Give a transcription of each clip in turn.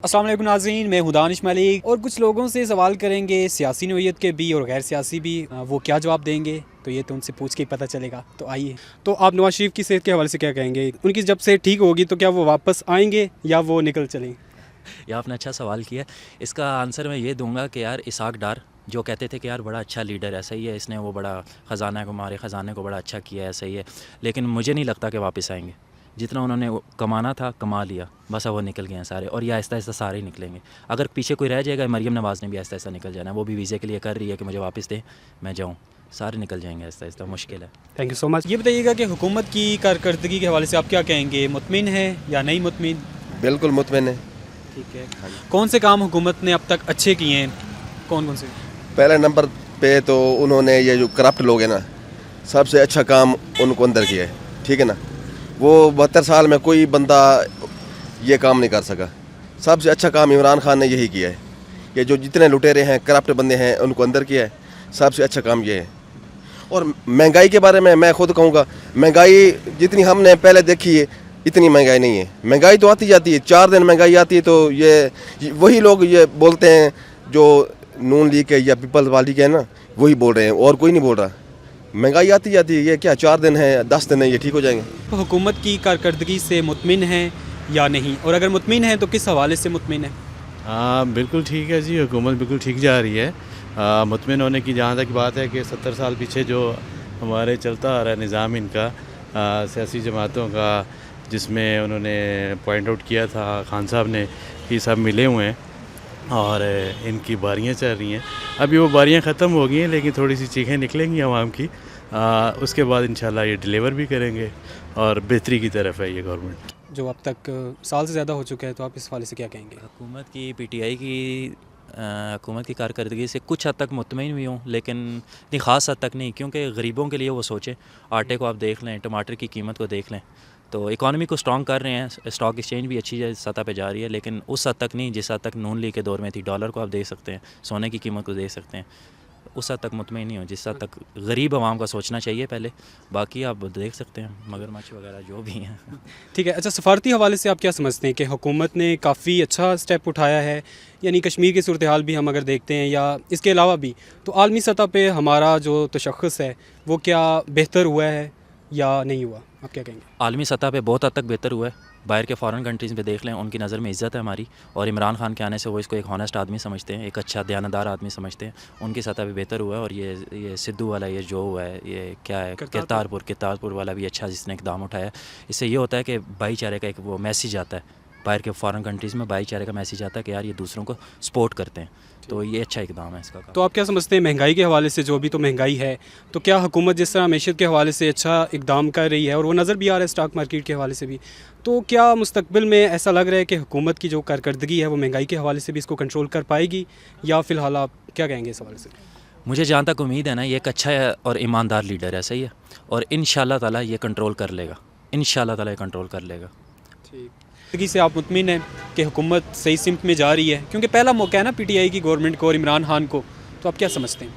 السلام علیکم ناظرین، میں ہوں دانش ملک اور کچھ لوگوں سے سوال کریں گے سیاسی نوعیت کے بھی اور غیر سیاسی بھی، وہ کیا جواب دیں گے تو یہ تو ان سے پوچھ کے ہی پتہ چلے گا۔ تو آئیے، تو آپ نواز شریف کی صحت کے حوالے سے کیا کہیں گے؟ ان کی جب صحت ٹھیک ہوگی تو کیا وہ واپس آئیں گے یا وہ نکل چلیں؟ یہ آپ نے اچھا سوال کیا ہے۔ اس کا آنسر میں یہ دوں گا کہ یار اسحاق ڈار جو کہتے تھے کہ یار بڑا اچھا لیڈر ہے، صحیح ہے، اس نے وہ بڑا خزانہ کو ہمارے خزانے کو بڑا اچھا کیا ہے، صحیح ہے، لیکن مجھے نہیں لگتا کہ واپس آئیں گے۔ جتنا انہوں نے کمانا تھا کما لیا، بس اب وہ نکل گئے ہیں سارے، اور یہ آہستہ آہستہ سارے ہی نکلیں گے۔ اگر پیچھے کوئی رہ جائے گا، مریم نواز نے بھی آہستہ آہستہ نکل جانا ہے، وہ بھی ویزے کے لیے کر رہی ہے کہ مجھے واپس دیں میں جاؤں، سارے نکل جائیں گے آہستہ آہستہ، مشکل ہے۔ تھینک یو سو مچ۔ یہ بتائیے گا کہ حکومت کی کارکردگی کے حوالے سے آپ کیا کہیں گے؟ مطمئن ہے یا نہیں مطمئن؟ بالکل مطمئن ہے۔ ٹھیک ہے، کون سے کام حکومت نے اب تک اچھے کیے ہیں؟ کون سے؟ پہلے نمبر پہ تو انہوں نے یہ جو کرپٹ لوگ ہیں نا، سب سے اچھا کام ان کو اندر کیا ہے، ٹھیک ہے نا۔ وہ 72 سال میں کوئی بندہ یہ کام نہیں کر سکا۔ سب سے اچھا کام عمران خان نے یہی کیا ہے۔ یہ جو جتنے لٹیرے ہیں، کرپٹ بندے ہیں، ان کو اندر کیا ہے، سب سے اچھا کام یہ ہے۔ اور مہنگائی کے بارے میں میں خود کہوں گا، مہنگائی جتنی ہم نے پہلے دیکھی ہے اتنی مہنگائی نہیں ہے۔ مہنگائی تو آتی جاتی ہے، 4 دن مہنگائی آتی ہے، تو یہ وہی لوگ یہ بولتے ہیں جو نون لیگ کے یا پیپلز والی کے ہیں نا، وہی بول رہے ہیں، اور کوئی نہیں بول رہا۔ مہنگائی آتی جاتی ہے، یہ کیا 4 دن ہے، 10 دن ہے، یہ ٹھیک ہو جائیں گے۔ حکومت کی کارکردگی سے مطمئن ہیں یا نہیں؟ اور اگر مطمئن ہیں تو کس حوالے سے مطمئن ہیں؟ ہاں بالکل ٹھیک ہے جی، حکومت بالکل ٹھیک جا رہی ہے۔ مطمئن ہونے کی جہاں تک بات ہے کہ 70 سال پیچھے جو ہمارے چلتا آ رہا ہے نظام ان کا، سیاسی جماعتوں کا، جس میں انہوں نے پوائنٹ آؤٹ کیا تھا خان صاحب نے کہ سب ملے ہوئے ہیں اور ان کی باریاں چل رہی ہیں۔ ابھی وہ باریاں ختم ہو گئی ہیں، لیکن تھوڑی سی چیخیں نکلیں گی عوام کی، اس کے بعد انشاءاللہ یہ ڈیلیور بھی کریں گے اور بہتری کی طرف ہے یہ گورنمنٹ۔ جو اب تک سال سے زیادہ ہو چکا ہے، تو آپ اس حوالے سے کیا کہیں گے؟ حکومت کی پی ٹی آئی کی حکومت کی کارکردگی سے کچھ حد تک مطمئن بھی ہوں، لیکن اتنی خاص حد تک نہیں، کیونکہ غریبوں کے لیے وہ سوچیں۔ آٹے کو آپ دیکھ لیں، ٹماٹر کی قیمت کو دیکھ لیں، تو اکانومی کو اسٹرانگ کر رہے ہیں، اسٹاک ایکسچینج بھی اچھی سطح پہ جا رہی ہے، لیکن اس حد تک نہیں جس حد تک نون لیگ کے دور میں تھی۔ ڈالر کو آپ دیکھ سکتے ہیں، سونے کی قیمت کو دیکھ سکتے ہیں، اس حد تک مطمئن نہیں ہوں جس حد تک غریب عوام کا سوچنا چاہیے پہلے۔ باقی آپ دیکھ سکتے ہیں مگرمچھ وغیرہ جو بھی ہیں۔ ٹھیک ہے، اچھا، سفارتی حوالے سے آپ کیا سمجھتے ہیں کہ حکومت نے کافی اچھا سٹیپ اٹھایا ہے؟ یعنی کشمیر کی صورتحال بھی ہم اگر دیکھتے ہیں یا اس کے علاوہ بھی، تو عالمی سطح پہ ہمارا جو تشخص ہے وہ کیا بہتر ہوا ہے یا نہیں ہوا؟ آپ کیا کہیں گے؟ عالمی سطح پہ بہت حد تک بہتر ہوا ہے۔ باہر کے فارن کنٹریز میں دیکھ لیں، ان کی نظر میں عزت ہے ہماری، اور عمران خان کے آنے سے وہ اس کو ایک ہانیسٹ آدمی سمجھتے ہیں، ایک اچھا دیانتدار آدمی سمجھتے ہیں، ان کی سطح پہ بہتر ہوا ہے۔ اور یہ سدھو والا یہ جو ہوا ہے، یہ کیا ہے، کرتارپور والا بھی اچھا جس نے اقدام اٹھایا ہے۔ اس سے یہ ہوتا ہے کہ بھائی چارے کا ایک وہ میسیج آتا ہے، باہر کے فارن کنٹریز میں بھائی چارے کا میسیج آتا ہے کہ یار یہ دوسروں کو سپورٹ کرتے ہیں، تو یہ اچھا اقدام ہے اس کا۔ تو آپ کیا سمجھتے ہیں مہنگائی کے حوالے سے؟ جو بھی تو مہنگائی ہے، تو کیا حکومت جس طرح معیشت کے حوالے سے اچھا اقدام کر رہی ہے، اور وہ نظر بھی آ رہا ہے اسٹاک مارکیٹ کے حوالے سے بھی، تو کیا مستقبل میں ایسا لگ رہا ہے کہ حکومت کی جو کارکردگی ہے وہ مہنگائی کے حوالے سے بھی اس کو کنٹرول کر پائے گی، یا فی الحال آپ کیا کہیں گے اس حوالے سے؟ مجھے جہاں تک امید ہے نا، یہ ایک اچھا اور ایماندار لیڈر ہے، صحیح ہے، اور انشاءاللہ تعالیٰ یہ کنٹرول کر لے گا، انشاءاللہ تعالیٰ یہ کنٹرول کر لے گا۔ ٹھیک سے آپ مطمئن ہیں کہ حکومت صحیح سمت میں جا رہی ہے؟ کیونکہ پہلا موقع ہے نا پی ٹی آئی کی گورنمنٹ کو اور عمران خان کو، تو آپ کیا سمجھتے ہیں؟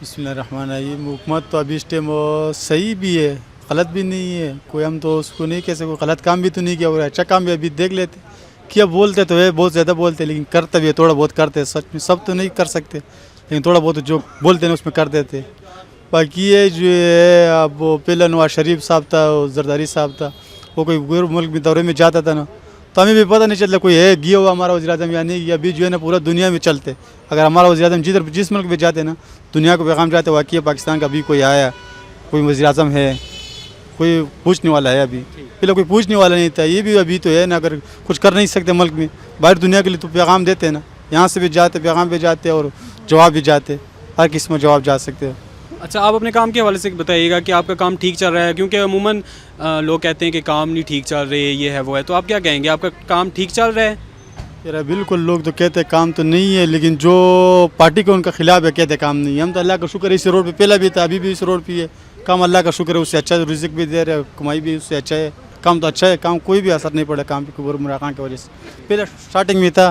بسم اللہ الرحمن الرحیم۔ حکومت تو ابھی اس ٹائم صحیح بھی ہے، غلط بھی نہیں ہے، کوئی ہم تو اس کو نہیں کہہ سکتے، غلط کام بھی تو نہیں کیا، اور اچھا کام بھی ابھی دیکھ لیتے کیا۔ بولتے تو ہے بہت زیادہ بولتے، لیکن کرتے بھی ہے تھوڑا بہت کرتے، سچ میں سب تو نہیں کر سکتے، لیکن تھوڑا بہت جو بولتے ہیں اس میں کر دیتے۔ باقی یہ جو ہے اب وہ پہلا نواز شریف صاحب تھا، زرداری صاحب تھا، وہ کوئی غیر ملک میں دورے میں جاتا تھا نا، تو ہمیں بھی پتہ نہیں چلتا کوئی ہے گیا ہوا ہمارا وزیر اعظم یا نہیں گیا۔ ابھی جو ہے نا پورا دنیا میں چلتے، اگر ہمارا وزیر اعظم جس ملک میں جاتے نا، دنیا کو پیغام جاتے واقعی پاکستان کا بھی کوئی آیا، کوئی وزیر اعظم ہے، کوئی پوچھنے والا ہے۔ ابھی پہلے کوئی پوچھنے والا نہیں تھا، یہ بھی ابھی تو ہے نا، اگر کچھ کر نہیں سکتے ملک میں، باہر دنیا کے لیے تو پیغام دیتے ہیں نا، یہاں سے بھی جاتے پیغام بھی جاتے اور جواب بھی جاتے، ہر قسم میں جواب جا سکتے ہیں۔ اچھا، آپ اپنے کام کے حوالے سے بتائیے گا کہ آپ کا کام ٹھیک چل رہا ہے؟ کیونکہ عموماً لوگ کہتے ہیں کہ کام نہیں ٹھیک چل رہے، یہ ہے وہ ہے، تو آپ کیا کہیں گے؟ آپ کا کام ٹھیک چل رہا ہے؟ یار بالکل، لوگ تو کہتے ہیں کام تو نہیں ہے، لیکن جو پارٹی کو ان کا خلاف ہے کہتے کام نہیں ہے۔ ہم تو اللہ کا شکر ہے اس روڈ پہ پہلے بھی تھا، ابھی بھی اس روڈ پہ ہے، کام اللہ کا شکر ہے، اس سے اچھا رزق بھی دے رہے، کمائی بھی اس سے اچھا ہے، کام تو اچھا ہے، کام کوئی بھی اثر نہیں پڑا کام پہ عمران خان کی وجہ سے۔ پہلے اسٹارٹنگ میں تھا،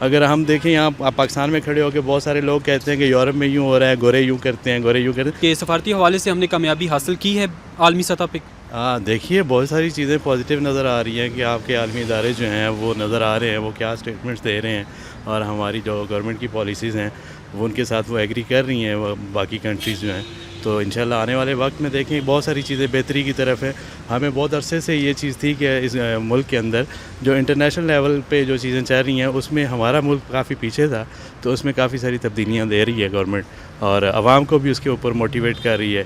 اگر ہم دیکھیں یہاں پاکستان میں کھڑے ہو کے بہت سارے لوگ کہتے ہیں کہ یورپ میں یوں ہو رہا ہے، گورے یوں کرتے ہیں، گورے یوں کرتے ہیں. کہ سفارتی حوالے سے ہم نے کامیابی حاصل کی ہے عالمی سطح پہ؟ ہاں دیکھیے بہت ساری چیزیں پازیٹیو نظر آ رہی ہیں کہ آپ کے عالمی ادارے جو ہیں وہ نظر آ رہے ہیں، وہ کیا اسٹیٹمنٹس دے رہے ہیں، اور ہماری جو گورنمنٹ کی پالیسیز ہیں وہ ان کے ساتھ وہ ایگری کر رہی ہیں وہ باقی کنٹریز جو ہیں. تو انشاءاللہ آنے والے وقت میں دیکھیں بہت ساری چیزیں بہتری کی طرف ہے. ہمیں بہت عرصے سے یہ چیز تھی کہ اس ملک کے اندر جو انٹرنیشنل لیول پہ جو چیزیں چل رہی ہیں اس میں ہمارا ملک کافی پیچھے تھا، تو اس میں کافی ساری تبدیلیاں دے رہی ہے گورنمنٹ، اور عوام کو بھی اس کے اوپر موٹیویٹ کر رہی ہے.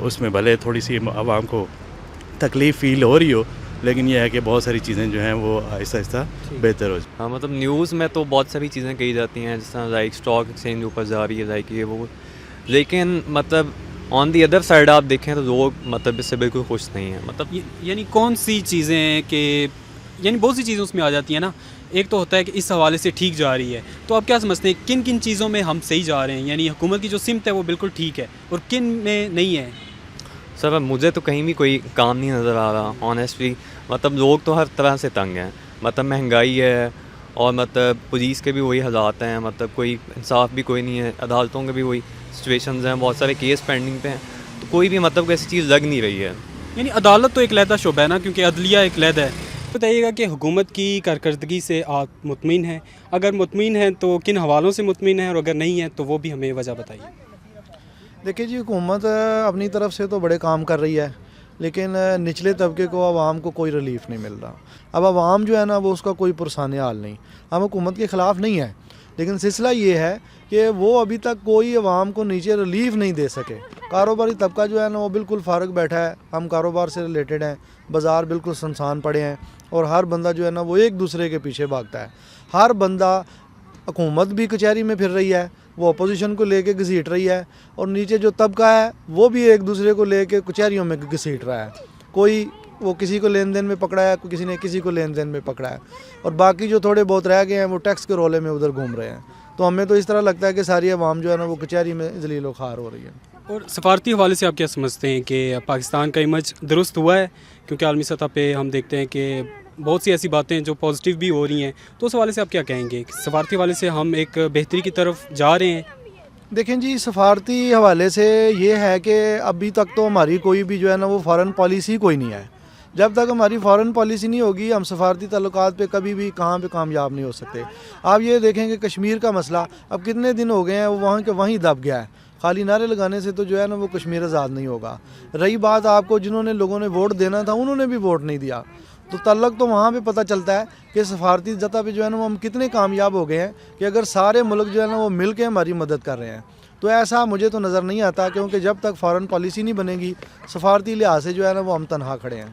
اس میں بھلے تھوڑی سی عوام کو تکلیف فیل ہو رہی ہو، لیکن یہ ہے کہ بہت ساری چیزیں جو ہیں وہ آہستہ آہستہ بہتر ہو جائیں. ہاں مطلب نیوز میں تو بہت ساری چیزیں کہی جاتی ہیں، جس طرح لائک اسٹاک ایکسچینج اوپر جا رہی ہے، لائک یہ وہ، لیکن مطلب آن دی ادر سائڈ آپ دیکھیں تو لوگ مطلب اس سے بالکل خوش نہیں ہیں. مطلب یعنی کون سی چیزیں ہیں کہ یعنی بہت سی چیزیں اس میں آ جاتی ہیں نا. ایک تو ہوتا ہے کہ اس حوالے سے ٹھیک جا رہی ہے، تو آپ کیا سمجھتے ہیں کن کن چیزوں میں ہم صحیح جا رہے ہیں؟ یعنی حکومت کی جو سمت ہے وہ بالکل ٹھیک ہے، اور کن میں نہیں ہے؟ سر مجھے تو کہیں بھی کوئی کام نہیں نظر آ رہا آنیسٹلی. مطلب لوگ تو ہر طرح سے تنگ ہیں، مطلب مہنگائی ہے، اور مطلب پولیس کے بھی وہی حالات ہیں، مطلب کوئی انصاف بھی کوئی نہیں ہے، عدالتوں کے بھی وہی سچویشنز ہیں، بہت سارے کیس پینڈنگ پہ ہیں، تو کوئی بھی مطلب ایسی چیز لگ نہیں رہی ہے. یعنی عدالت تو ایک علیحدہ شعبہ ہے نا، کیونکہ عدلیہ ایک علیحدہ ہے. بتائیے گا کہ حکومت کی کارکردگی سے آپ مطمئن ہیں؟ اگر مطمئن ہیں تو کن حوالوں سے مطمئن ہیں، اور اگر نہیں ہیں تو وہ بھی ہمیں وجہ بتائیے. دیکھیے جی، حکومت اپنی طرف سے تو بڑے کام کر رہی ہے، لیکن نچلے طبقے کو، عوام کو کوئی ریلیف نہیں مل رہا. اب عوام جو ہے نا وہ اس کا کوئی پرسان حال نہیں. ہم حکومت کے خلاف نہیں ہیں، لیکن سلسلہ یہ ہے کہ وہ ابھی تک کوئی عوام کو نیچے ریلیف نہیں دے سکے. کاروباری طبقہ جو ہے نا وہ بالکل فارغ بیٹھا ہے. ہم کاروبار سے ریلیٹڈ ہیں، بازار بالکل سنسان پڑے ہیں، اور ہر بندہ جو ہے نا وہ ایک دوسرے کے پیچھے بھاگتا ہے. ہر بندہ، حکومت بھی کچہری میں پھر رہی ہے، وہ اپوزیشن کو لے کے گھسیٹ رہی ہے، اور نیچے جو طبقہ ہے وہ بھی ایک دوسرے کو لے کے کچہریوں میں گھسیٹ رہا ہے. کوئی وہ کسی کو لین دین میں پکڑا ہے، کسی نے کسی کو لین دین میں پکڑا ہے، اور باقی جو تھوڑے بہت رہ گئے ہیں وہ ٹیکس کے رولے میں ادھر گھوم رہے ہیں. تو ہمیں تو اس طرح لگتا ہے کہ ساری عوام جو ہے نا وہ کچہری میں ذلیل و خوار ہو رہی ہے. اور سفارتی حوالے سے آپ کیا سمجھتے ہیں کہ پاکستان کا امیج درست ہوا ہے؟ کیونکہ عالمی سطح پہ ہم دیکھتے ہیں کہ بہت سی ایسی باتیں جو پازیٹیو بھی ہو رہی ہیں، تو اس حوالے سے آپ کیا کہیں گے؟ سفارتی حوالے سے ہم ایک بہتری کی طرف جا رہے ہیں؟ دیکھیں جی، سفارتی حوالے سے یہ ہے کہ ابھی تک تو ہماری کوئی بھی جو ہے نا وہ فارن پالیسی کوئی نہیں ہے. جب تک ہماری فارن پالیسی نہیں ہوگی ہم سفارتی تعلقات پہ کبھی بھی کہاں پہ کامیاب نہیں ہو سکتے. آپ یہ دیکھیں کہ کشمیر کا مسئلہ اب کتنے دن ہو گئے ہیں وہ وہاں کے وہیں دب گیا ہے. خالی نعرے لگانے سے تو جو ہے نا وہ کشمیر آزاد نہیں ہوگا. رہی بات آپ کو جنہوں نے لوگوں نے ووٹ دینا تھا انہوں نے بھی ووٹ نہیں دیا، تو تعلق تو وہاں پہ پتہ چلتا ہے کہ سفارتی سطح پہ جو ہے نا وہ ہم کتنے کامیاب ہو گئے ہیں کہ اگر سارے ملک جو ہے نا وہ مل کے ہماری مدد کر رہے ہیں. تو ایسا مجھے تو نظر نہیں آتا، کیونکہ جب تک فارن پالیسی نہیں بنے گی سفارتی لحاظ سے جو ہے نا وہ ہم تنہا کھڑے ہیں.